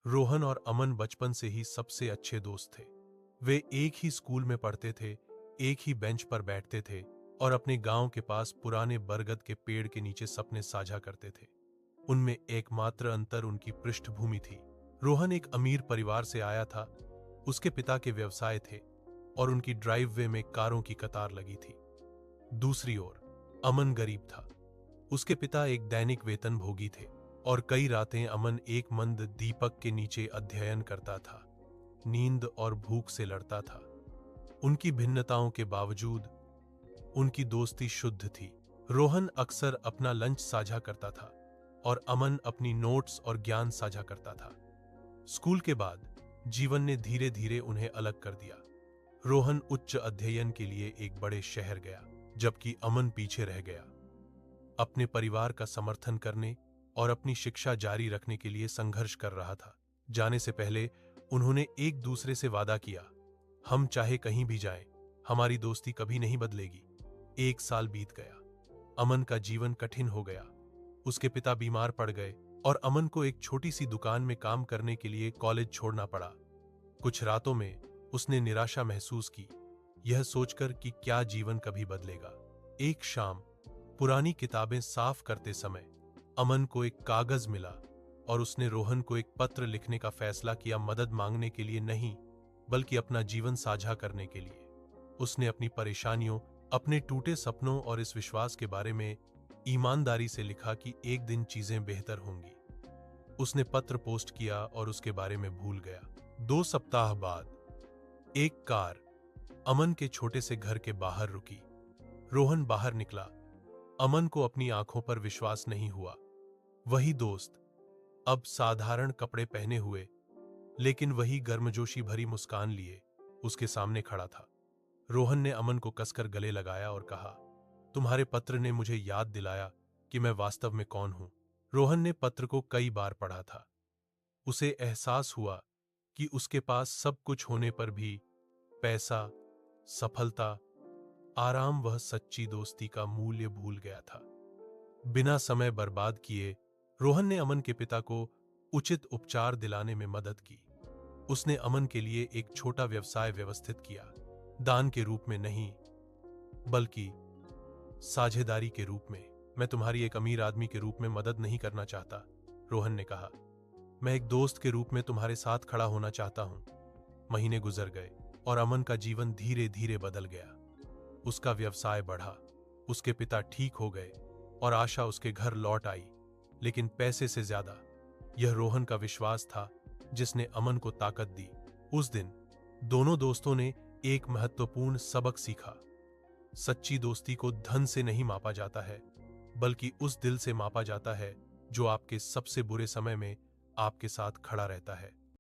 रोहन और अमन बचपन से ही सबसे अच्छे दोस्त थे। वे एक ही स्कूल में पढ़ते थे, एक ही बेंच पर बैठते थे और अपने गांव के पास पुराने बरगद के पेड़ के नीचे सपने साझा करते थे। उनमें एकमात्र अंतर उनकी पृष्ठभूमि थी। रोहन एक अमीर परिवार से आया था, उसके पिता के व्यवसाय थे और उनकी ड्राइववे में कारों की कतार लगी थी। दूसरी ओर अमन गरीब था। उसके पिता एक दैनिक वेतनभोगी थे और कई रातें अमन एक मंद दीपक के नीचे अध्ययन करता था, नींद और भूख से लड़ता था। उनकी भिन्नताओं के बावजूद उनकी दोस्ती शुद्ध थी। रोहन अक्सर अपना लंच साझा करता था और अमन अपनी नोट्स और ज्ञान साझा करता था। स्कूल के बाद जीवन ने धीरे धीरे उन्हें अलग कर दिया। रोहन उच्च अध्ययन के लिए एक बड़े शहर गया, जबकि अमन पीछे रह गया। अपने परिवार का समर्थन करने और अपनी शिक्षा जारी रखने के लिए संघर्ष कर रहा था। जाने से पहले उन्होंने एक दूसरे से वादा किया, हम चाहे कहीं भी जाएं, हमारी दोस्ती कभी नहीं बदलेगी। 1 साल बीत गया। अमन का जीवन कठिन हो गया। उसके पिता बीमार पड़ गए और अमन को एक छोटी सी दुकान में काम करने के लिए कॉलेज छोड़ना पड़ा। कुछ रातों में उसने निराशा महसूस की, यह सोचकर कि क्या जीवन कभी बदलेगा। एक शाम पुरानी किताबें साफ करते समय अमन को एक कागज मिला और उसने रोहन को एक पत्र लिखने का फैसला किया, मदद मांगने के लिए नहीं, बल्कि अपना जीवन साझा करने के लिए। उसने अपनी परेशानियों, अपने टूटे सपनों और इस विश्वास के बारे में ईमानदारी से लिखा कि एक दिन चीजें बेहतर होंगी। उसने पत्र पोस्ट किया और उसके बारे में भूल गया। 2 सप्ताह बाद एक कार अमन के छोटे से घर के बाहर रुकी। रोहन बाहर निकला। अमन को अपनी आंखों पर विश्वास नहीं हुआ। वही दोस्त, अब साधारण कपड़े पहने हुए, लेकिन वही गर्मजोशी भरी मुस्कान लिए, उसके सामने खड़ा था। रोहन ने अमन को कसकर गले लगाया और कहा, तुम्हारे पत्र ने मुझे याद दिलाया कि मैं वास्तव में कौन हूं। रोहन ने पत्र को कई बार पढ़ा था। उसे एहसास हुआ कि उसके पास सब कुछ होने पर भी पैसा, सफलता, आराम, वह सच्ची दोस्ती का मूल्य भूल गया था। बिना समय बर्बाद किए रोहन ने अमन के पिता को उचित उपचार दिलाने में मदद की। उसने अमन के लिए एक छोटा व्यवसाय व्यवस्थित किया, दान के रूप में नहीं, बल्कि साझेदारी के रूप में। मैं तुम्हारी एक अमीर आदमी के रूप में मदद नहीं करना चाहता, रोहन ने कहा। मैं एक दोस्त के रूप में तुम्हारे साथ खड़ा होना चाहता हूं। महीने गुजर गए और अमन का जीवन धीरे धीरे बदल गया। उसका व्यवसाय बढ़ा, उसके पिता ठीक हो गए और आशा उसके घर लौट आई। लेकिन पैसे से ज्यादा यह रोहन का विश्वास था जिसने अमन को ताकत दी। उस दिन दोनों दोस्तों ने एक महत्वपूर्ण सबक सीखा। सच्ची दोस्ती को धन से नहीं मापा जाता है, बल्कि उस दिल से मापा जाता है जो आपके सबसे बुरे समय में आपके साथ खड़ा रहता है।